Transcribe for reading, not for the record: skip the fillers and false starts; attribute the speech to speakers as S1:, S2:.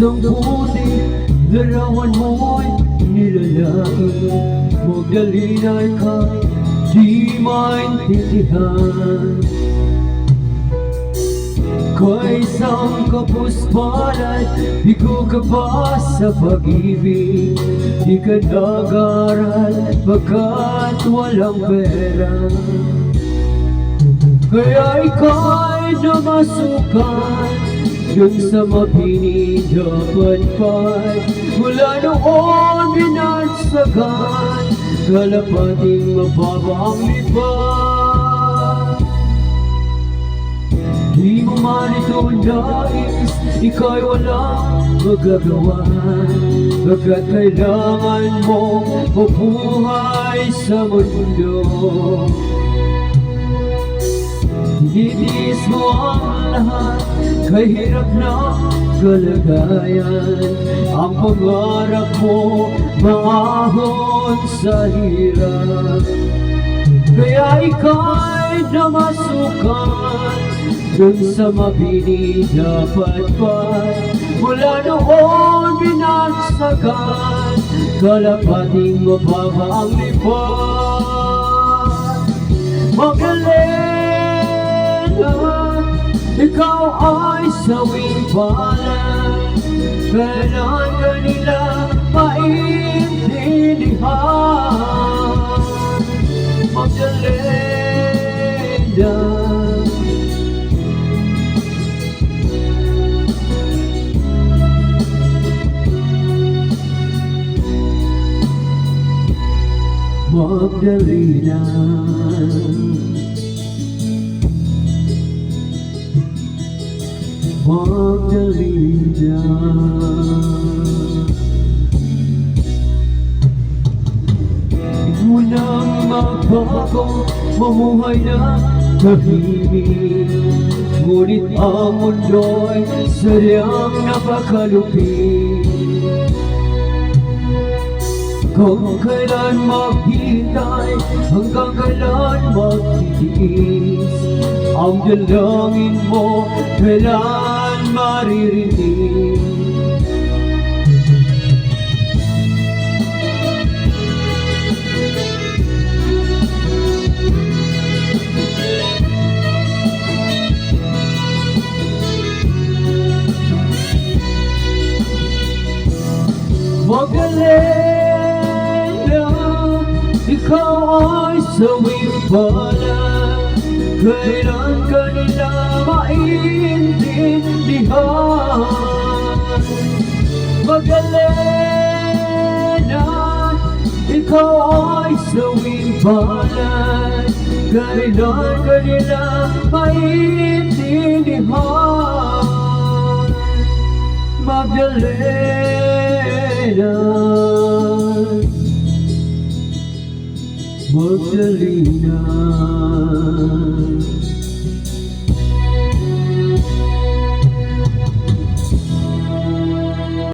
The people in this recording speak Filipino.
S1: isang puti, larawan mo'y nilalaan. Magdalena ika'y di maintindihan. Kay isang kapusparan, di ko ka ba sa pag-ibig? Di ka nag-aral pagkat walang pera. Kaya ika'y namasukan dun sa mapinidapatpat. Mula noon binagsagan, kalapating mababa ang lipat. Di mo man ito nais, ika'y walang magagawa, pagkat kailangan mo mabuhay sa mundo. Tinitiis mo ang lahat, kahirap na kalagayan. Ang pangarap mo, maahon sa hirap. Kaya ika'y namasukan dun sa mapinidapatpat. Mula noon binagsakan, kalapating mababa ang lipat. Magdalena, ikaw ay sawing palad. Kailan ka nila maintindihan? Magdalena, Magdalena, Magdalena. Di mo nang magbago, mamuhay na tahimik. Ngunit ang mundo'y sadyang napakalupit. Kung kailan maghintay, hanggang kailan magtitiis. Ang dalangin mo, kailan maririnig. Magdalena, ikaw ay sawing palad. Kailan ka nila maintindihan? Magdalena, ikaw ay sawing palad. Kailan ka nila maintindihan? Magdalena, Magdalena.